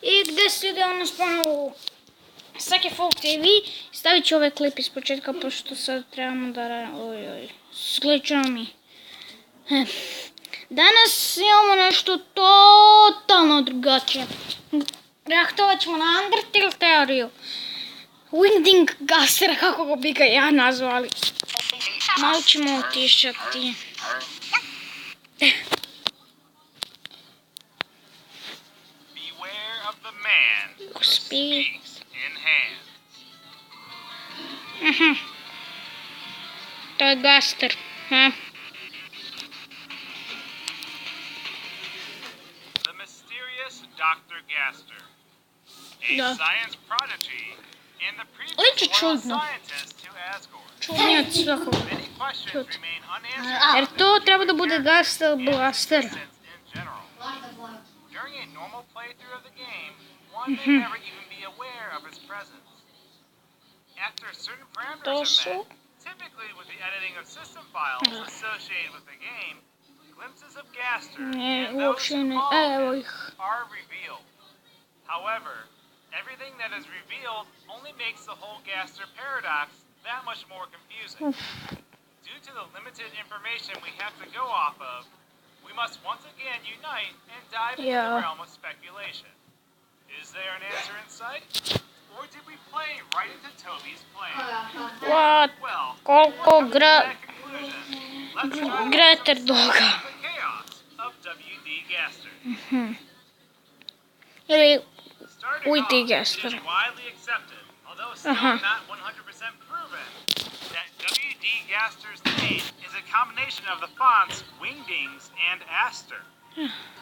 I gdje se ide ono ponovo Sake Folk TV. Stavit ću ovaj klip iz početka, pošto sad trebamo da... Oj, slično mi. Danas imamo nešto totalno drugačije. Reaktovat ćemo na Undertale teoriju. Wingding Gastera, kako bi ga ja nazvali. Malo ćemo utišati. Beware of the man who speaks in hands. To je Gaster. The mysterious Dr. Gaster, a science prodigy and the previous world scientist to Asgore. Čudnjac svakog. Many questions remain unanswered. Jer to treba da bude Gaster Blaster. During a normal playthrough of the game, one may never even be aware of his presence. After certain parameters are met, typically with the editing of system files associated with the game, glimpses of Gaster and those involved are revealed. However, everything that is revealed only makes the whole Gaster paradox that much more confusing. Due to the limited information we have to go off of, we must once again unite and dive into the realm of speculation. Is there an answer in sight? Or did we play right into Toby's plan? What? Well, Koliko let's try Greter doga. the chaos of WD Gaster. Ili Starting WD off, Gaster. it is widely accepted, although still not 100% proven, that WD Gaster's name is a combination of the fonts Wingdings and Aster.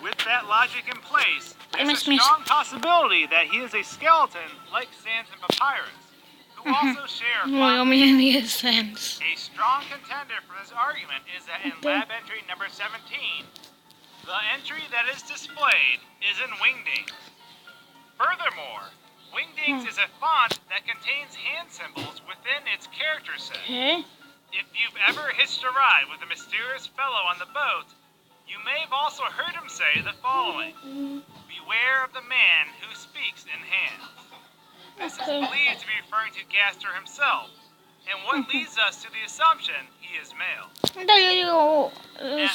With that logic in place, there's a strong possibility that he is a skeleton like Sans and Papyrus, who also share fonts. A strong contender for this argument is that in lab entry number 17, the entry that is displayed is in Wingdings. Furthermore, Wingdings is a font that contains hand symbols within its character set. If you've ever hitched a ride with a mysterious fellow on the boat, you may have also heard him say the following: beware of the man who speaks in hands. This is believed to be referring to Gaster himself, and what leads us to the assumption he is male. Things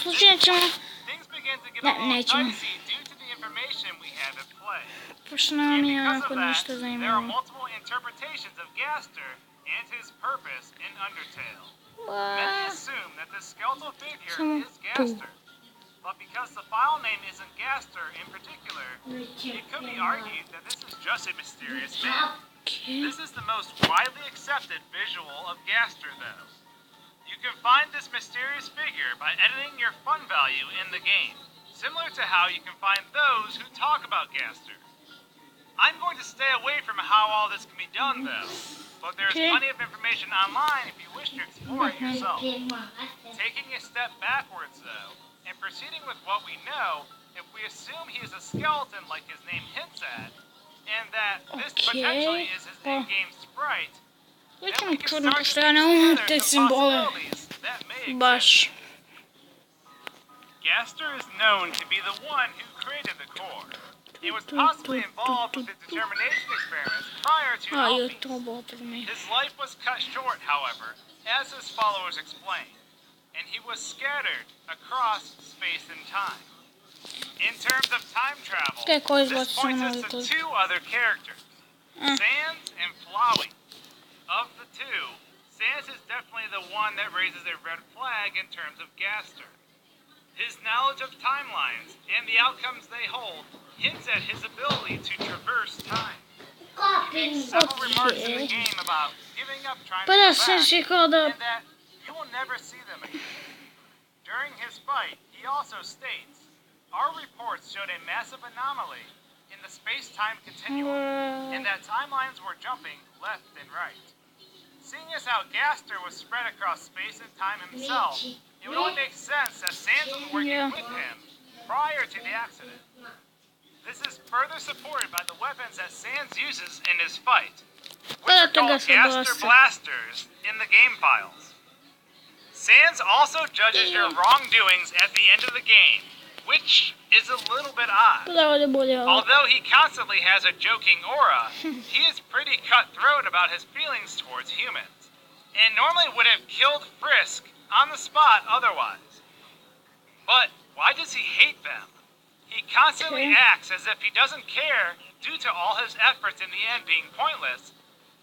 begin to get a little dicey due to the information we have at play. And because of that, there are multiple interpretations of Gaster and his purpose in Undertale. Many assume that the skeletal figure is Gaster, but because the file name isn't Gaster in particular, it could be argued that this is just a mysterious man. This is the most widely accepted visual of Gaster, though. You can find this mysterious figure by editing your fun value in the game, similar to how you can find those who talk about Gaster. I'm going to stay away from how all this can be done, though, but there's plenty of information online if you wish to explore it yourself. Taking a step backwards, though, and proceeding with what we know, if we assume he is a skeleton like his name hints at, and that this potentially is his in-game sprite, then we can start to put together some possibilities that may exist. Gaster is known to be the one who created the core. He was possibly involved with the determination experiments prior to Alphys. His life was cut short, however, as his followers explained, and he was scattered across space and time. In terms of time travel, this points us to two other characters, Sans and Flowey. Of the two, Sans is definitely the one that raises a red flag in terms of Gaster. His knowledge of timelines and the outcomes they hold hints at his ability to traverse time. He makes several remarks in the game about giving up trying to go back, and that you will never see them again. During his fight, he also states, our reports showed a massive anomaly in the space-time continuum, and that timelines were jumping left and right. Seeing as how Gaster was spread across space and time himself, it would only make sense that Sans was working with him prior to the accident. This is further supported by the weapons that Sans uses in his fight, which are called Gaster Blasters in the game files. Sans also judges your wrongdoings at the end of the game, which is a little bit odd. Although he constantly has a joking aura, he is pretty cutthroat about his feelings towards humans, and normally would have killed Frisk on the spot otherwise. But why does he hate them? He constantly acts as if he doesn't care due to all his efforts in the end being pointless,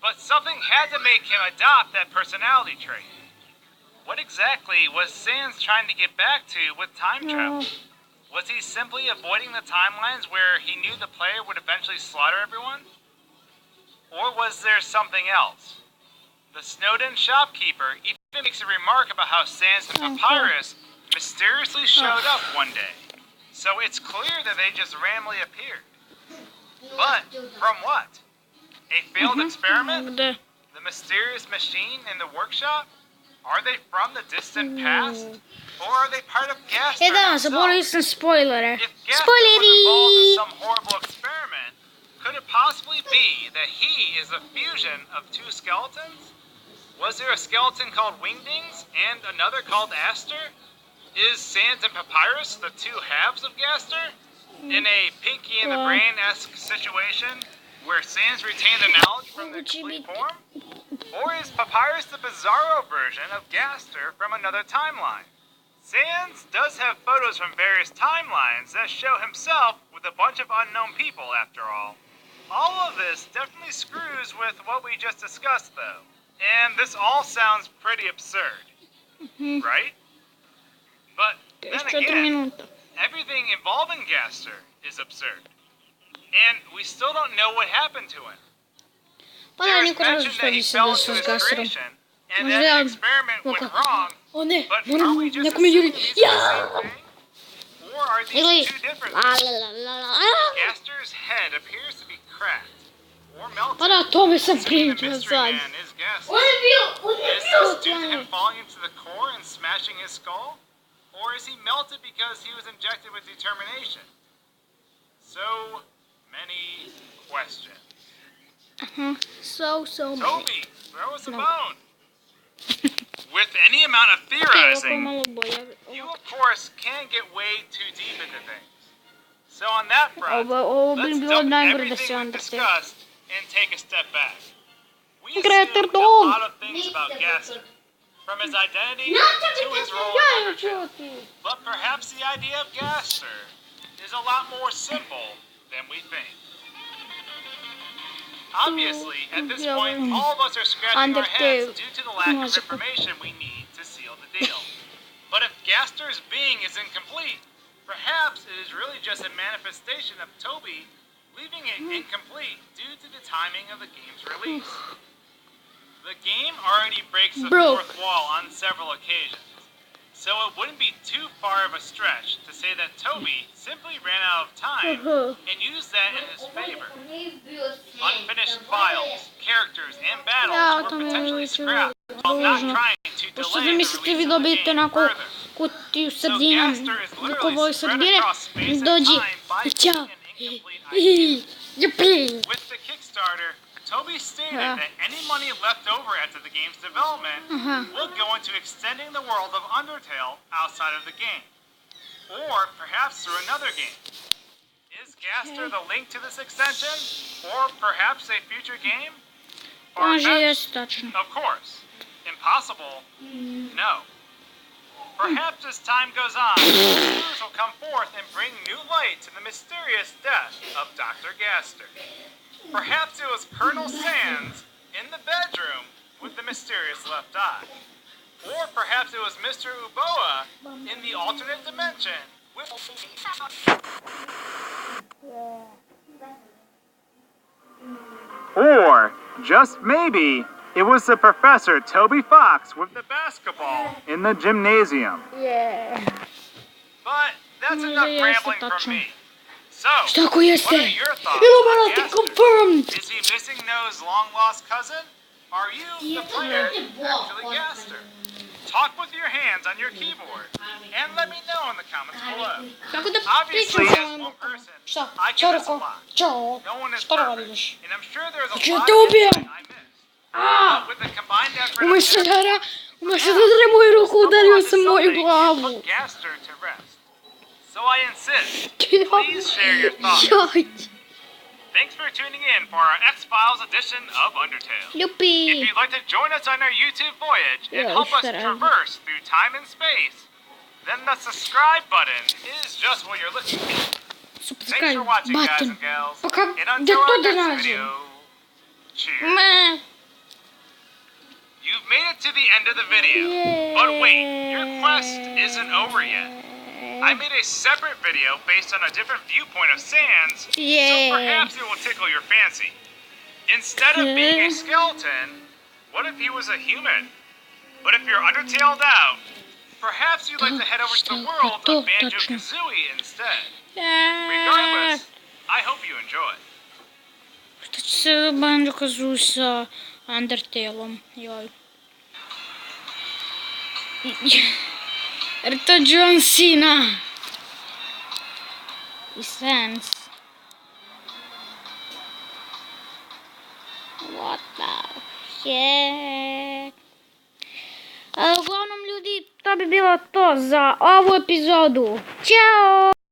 but something had to make him adopt that personality trait. What exactly was Sans trying to get back to with time travel? Was he simply avoiding the timelines where he knew the player would eventually slaughter everyone? Or was there something else? The Snowden shopkeeper even makes a remark about how Sans and Papyrus mysteriously showed up one day. So it's clear that they just randomly appeared. But from what? A failed experiment? The mysterious machine in the workshop? Are they from the distant past? Or are they part of Gaster himself? Spoiler. If Gaster was involved in some horrible experiment, could it possibly be that he is a fusion of two skeletons? Was there a skeleton called Wingdings and another called Aster? Is Sans and Papyrus the two halves of Gaster? In a Pinky and the Brain-esque situation, where Sans retained the knowledge from their complete form? Or is Papyrus the bizarro version of Gaster from another timeline? Sans does have photos from various timelines that show himself with a bunch of unknown people, after all. All of this definitely screws with what we just discussed, though. And this all sounds pretty absurd, right? But then again, everything involving Gaster is absurd. And we still don't know what happened to him. There is mention that he fell into his creation, and that the experiment went wrong, but are we just assuming these are the same thing? Or are these two different things? Gaster's head appears to be cracked, or melted. Seeing the mystery man is Gaster. Is this due to him falling into the core and smashing his skull? Or is he melted because he was injected with determination? So many questions. So many. Toby, throw us a bone. With any amount of theorizing, you of course can get way too deep into things. So on that front, let's dump everything we've discussed and take a step back. We assume a lot of things about Gaster, from his identity to his role in Undertale. But perhaps the idea of Gaster is a lot more simple than we think. Obviously, at this point, all of us are scratching our heads due to the lack of information we need to seal the deal. But if Gaster's being is incomplete, perhaps it is really just a manifestation of Toby leaving it incomplete due to the timing of the game's release. The game already breaks the fourth wall on several occasions, so it wouldn't be too far of a stretch to say that Toby simply ran out of time and used that in his favor. Unfinished files, characters, and battles were potentially scrapped while not trying to delay the release of the game further. So Gaster is literally spread across space and time by being an incomplete idea. With the Kickstarter, Toby stated that any money left over after the game's development will go into extending the world of Undertale outside of the game, or perhaps through another game. Is Gaster the link to this extension, or perhaps a future game? Far-fetched? Of course. Impossible? No. Perhaps as time goes on, clues will come forth and bring new light to the mysterious death of Dr. Gaster. Perhaps it was Colonel Sans in the bedroom with the mysterious left eye. Or perhaps it was Mr. Uboa in the alternate dimension with... Or, just maybe, it was the Professor Toby Fox with the basketball in the gymnasium. But that's enough rambling from me. So, what are your thoughts on Gaster? Is he missing No's long-lost cousin? Are you, the player, actually Gaster? Talk with your hands on your keyboard, and let me know in the comments below. Obviously, as one person, I can miss a lot. No one is perfect, and I'm sure there's a lot of things I missed. But with the combined effort of everyone, put Gaster to rest. So I insist, please share your thoughts. Thanks for tuning in for our X-Files edition of Undertale. If Yuppie! you'd like to join us on our YouTube voyage and help us traverse through time and space, then the subscribe button is just what you're looking for. Thanks for watching, guys and gals. And until our next video, cheers. You've made it to the end of the video. But wait, your quest isn't over yet. I made a separate video based on a different viewpoint of Sans, so perhaps it will tickle your fancy. Instead of being a skeleton, what if he was a human? But if you're Undertale'd out, perhaps you'd like to head over to the world of Banjo-Kazooie instead. Regardless, I hope you enjoy. Što će se Banjo-Kazooie sa Undertaleom, joj. Jer to John Cena i Sans. What the heck? Uglavnom ljudi, to bi bilo to za ovu epizodu. Ćao!